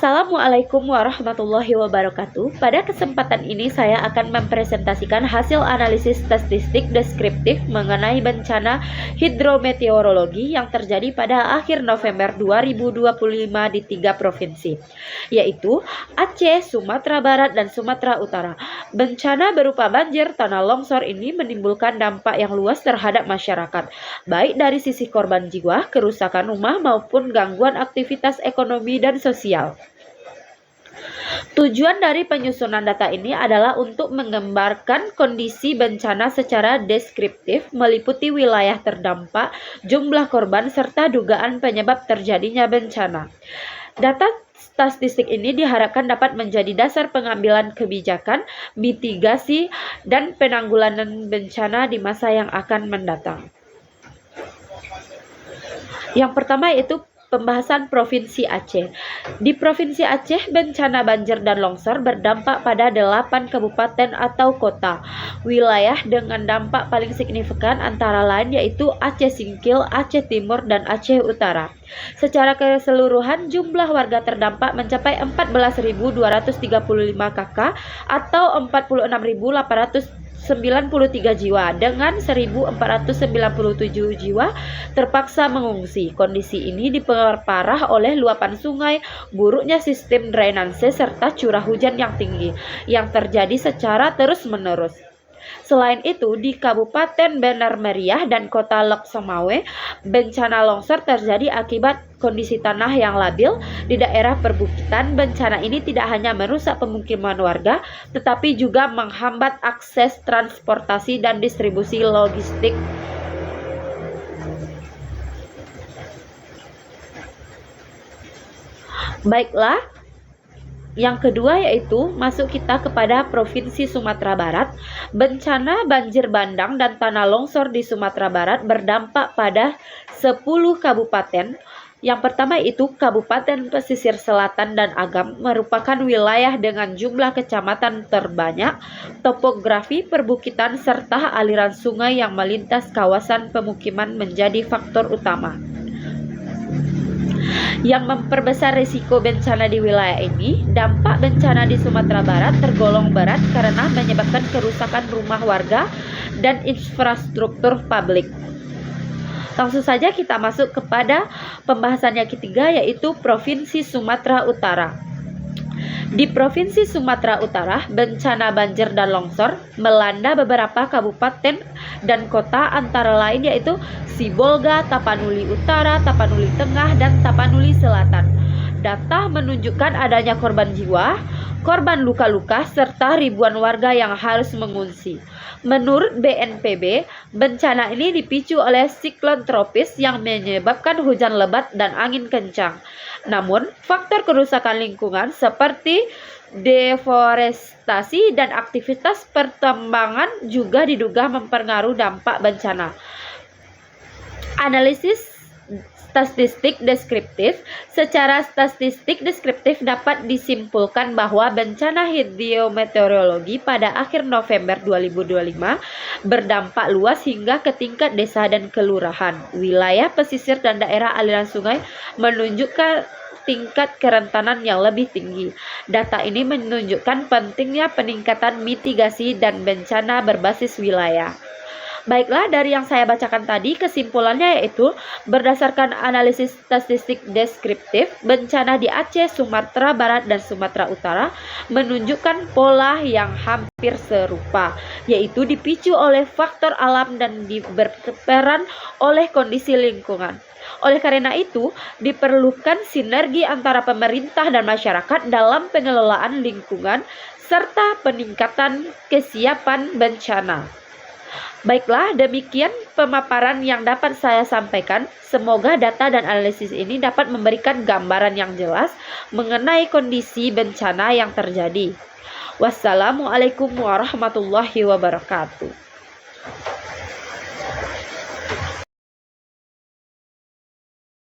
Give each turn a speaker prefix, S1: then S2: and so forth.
S1: Assalamualaikum warahmatullahi wabarakatuh. Pada kesempatan ini saya akan mempresentasikan hasil analisis statistik deskriptif mengenai bencana hidrometeorologi yang terjadi pada akhir November 2025 di 3 provinsi, yaitu Aceh, Sumatera Barat, dan Sumatera Utara. Bencana berupa banjir, tanah longsor ini menimbulkan dampak yang luas terhadap masyarakat, baik dari sisi korban jiwa, kerusakan rumah, maupun gangguan aktivitas ekonomi dan sosial. Tujuan dari penyusunan data ini adalah untuk menggambarkan kondisi bencana secara deskriptif, meliputi wilayah terdampak, jumlah korban, serta dugaan penyebab terjadinya bencana. Data statistik ini diharapkan dapat menjadi dasar pengambilan kebijakan, mitigasi, dan penanggulangan bencana di masa yang akan mendatang. Yang pertama yaitu pembahasan Provinsi Aceh. Di Provinsi Aceh, bencana banjir dan longsor berdampak pada 8 kabupaten atau kota. Wilayah dengan dampak paling signifikan antara lain yaitu Aceh Singkil, Aceh Timur, dan Aceh Utara. Secara keseluruhan, jumlah warga terdampak mencapai 14.235 kakak atau 46.893 jiwa, dengan 1.497 jiwa terpaksa mengungsi. Kondisi ini diperparah oleh luapan sungai, buruknya sistem drainase, serta curah hujan yang tinggi yang terjadi secara terus-menerus. Selain itu, di Kabupaten Benar Meriah dan Kota Lok Sumawe, bencana longsor terjadi akibat kondisi tanah yang labil di daerah perbukitan. Bencana ini tidak hanya merusak pemukiman warga, tetapi juga menghambat akses transportasi dan distribusi logistik. Baiklah, yang kedua yaitu masuk kita kepada Provinsi Sumatera Barat. Bencana banjir bandang dan tanah longsor di Sumatera Barat berdampak pada 10 kabupaten. Yang pertama itu Kabupaten Pesisir Selatan dan Agam, merupakan wilayah dengan jumlah kecamatan terbanyak, topografi perbukitan, serta aliran sungai yang melintas kawasan pemukiman menjadi faktor utama yang memperbesar risiko bencana di wilayah ini. Dampak bencana di Sumatera Barat tergolong berat karena menyebabkan kerusakan rumah warga dan infrastruktur publik. Langsung saja kita masuk kepada pembahasan yang ketiga, yaitu Provinsi Sumatera Utara. Di Provinsi Sumatera Utara, bencana banjir dan longsor melanda beberapa kabupaten dan kota antara lain yaitu Sibolga, Tapanuli Utara, Tapanuli Tengah, dan Tapanuli Selatan. Data menunjukkan adanya korban jiwa, korban luka-luka, serta ribuan warga yang harus mengungsi. Menurut BNPB, bencana ini dipicu oleh siklon tropis yang menyebabkan hujan lebat dan angin kencang. Namun, faktor kerusakan lingkungan seperti deforestasi dan aktivitas pertambangan juga diduga mempengaruhi dampak bencana. Analisis statistik deskriptif. Secara statistik deskriptif dapat disimpulkan bahwa bencana hidrometeorologi pada akhir November 2025 berdampak luas hingga ke tingkat desa dan kelurahan. Wilayah pesisir dan daerah aliran sungai menunjukkan tingkat kerentanan yang lebih tinggi. Data ini menunjukkan pentingnya peningkatan mitigasi dan bencana berbasis wilayah. Baiklah, dari yang saya bacakan tadi, kesimpulannya yaitu berdasarkan analisis statistik deskriptif, bencana di Aceh, Sumatera Barat, dan Sumatera Utara menunjukkan pola yang hampir serupa, yaitu dipicu oleh faktor alam dan berperan oleh kondisi lingkungan. Oleh karena itu, diperlukan sinergi antara pemerintah dan masyarakat dalam pengelolaan lingkungan serta peningkatan kesiapan bencana. Baiklah, demikian pemaparan yang dapat saya sampaikan. Semoga data dan analisis ini dapat memberikan gambaran yang jelas mengenai kondisi bencana yang terjadi. Wassalamualaikum warahmatullahi wabarakatuh.